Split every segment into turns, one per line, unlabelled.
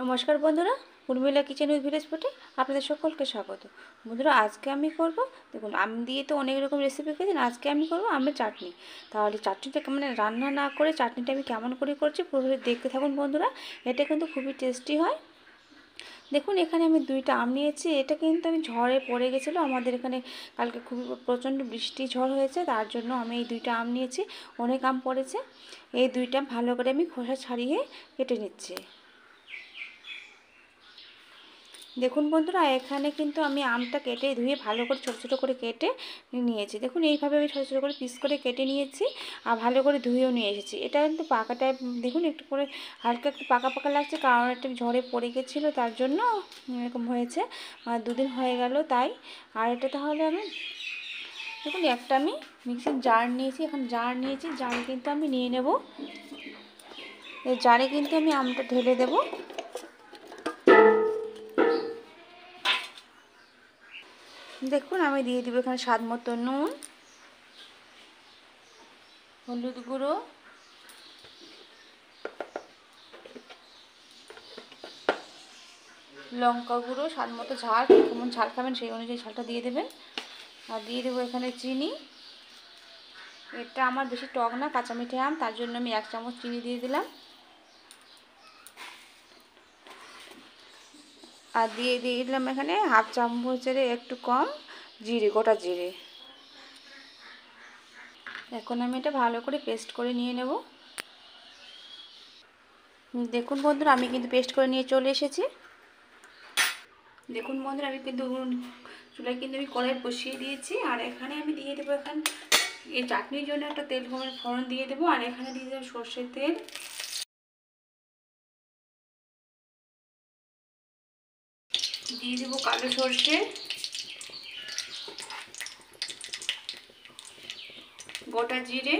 নমস্কার বন্ধুরা, Urmila kitchen with village ফুডে আপনাদের সকলকে স্বাগত। বন্ধুরা, আজকে আমি করব, দেখুন আম দিয়ে তো অনেক রকম রেসিপি খেয়েছেন, আজকে আমি করব আমের চাটনি। তাহলে চাটনিটা মানে রান্না না করে চাটনিটা আমি কেমন করে করছি পুরোপুরি দেখতে থাকুন বন্ধুরা। এটা কিন্তু খুবই টেস্টি হয়। দেখুন এখানে আমি 2টা আম নিয়েছি। এটা কিন্তু আমি ঝড়ে পড়ে গেছিলো, আমাদের এখানে কালকে খুবই প্রচণ্ড বৃষ্টি ঝড় হয়েছে, তার জন্য আমি এই 2টা আম নিয়েছি। অনেক আম পড়েছে। এই 2টা ভালো করে আমি খোসা ছাড়িয়ে কেটে নিচ্ছি। দেখুন বন্ধুরা, এখানে কিন্তু আমি আমটা কেটে ধুয়ে ভালো করে ছোটো ছোটো করে কেটে নিয়েছি। দেখুন এইভাবে আমি ছোটো ছোটো করে পিস করে কেটে নিয়েছি আর ভালো করে ধুয়েও নিয়ে এসেছি। এটা কিন্তু পাকাটা দেখুন একটু করে হালকা একটু পাকা পাকা লাগছে, কারণ একটা ঝড়ে পড়ে গেছিলো, তার জন্য এরকম হয়েছে। 2 দিন হয়ে গেল তাই। আর এটা তাহলে আমি দেখুন একটা আমি মিক্সির জার নিয়েছি, এখন জার নিয়েছি, জারে কিন্তু আমি নিয়ে নেব। এই জারে কিন্তু আমি আমটা ঢেলে দেবো। দেখুন আমি দিয়ে দিব এখানে স্বাদ মতো নুন, হলুদ গুঁড়ো, লঙ্কা গুঁড়ো, স্বাদ মতো ঝাল, কেমন ঝাল খাবেন সেই অনুযায়ী ঝালটা দিয়ে দেবেন। আর দিয়ে দেবো এখানে চিনি। এটা আমার বেশি টক না, কাঁচা মিঠে আম, তার জন্য আমি 1 চামচ চিনি দিয়ে দিলাম। আর দিয়ে দিলাম এখানে 1/2 চামচের একটু কম জিরে, গোটা জিরে। এখন আমি এটা ভালো করে পেস্ট করে নিয়ে নেব। দেখুন বন্ধুরা, আমি কিন্তু পেস্ট করে নিয়ে চলে এসেছি। দেখুন বন্ধুরা, আমি কিন্তু চুলায় কিন্তু আমি কড়াই বসিয়ে দিয়েছি। আর এখানে আমি দিয়ে দেবো এখানে এই চাটনির জন্য একটা তেল ফোড়ন দিয়ে দেবো। আর এখানে দিয়ে দেবো সর্ষের তেল, দিয়ে দেবো কালো সর্ষে, গোটা জিরে,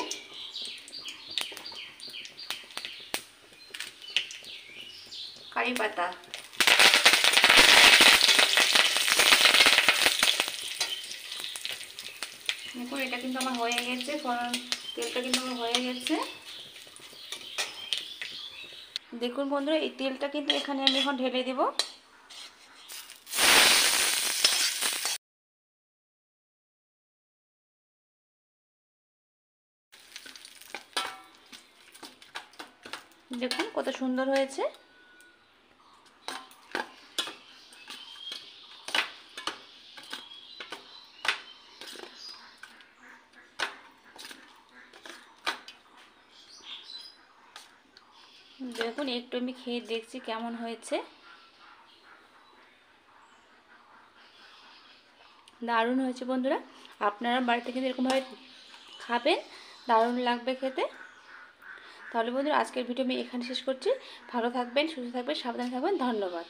কারি পাতা। দেখুন এটা কিন্তু আমার হয়ে গেছে, ফোড়ন তেলটা কিন্তু আমার হয়ে গেছে। দেখুন বন্ধুরা, এই তেলটা কিন্তু এখানে আমি এখন ঢেলে দেব। দেখুন কত সুন্দর হয়েছে। দেখুন একটু আমি খেয়ে দেখছি কেমন হয়েছে। দারুণ হয়েছে বন্ধুরা, আপনারা বাড়িতে কিন্তু এরকমভাবে খাবেন, দারুণ লাগবে খেতে। তাহলে বন্ধুরা, আজকের ভিডিও আমি এখানে শেষ করছি। ভালো থাকবেন, সুস্থ থাকবেন, সাবধানে থাকবেন। ধন্যবাদ।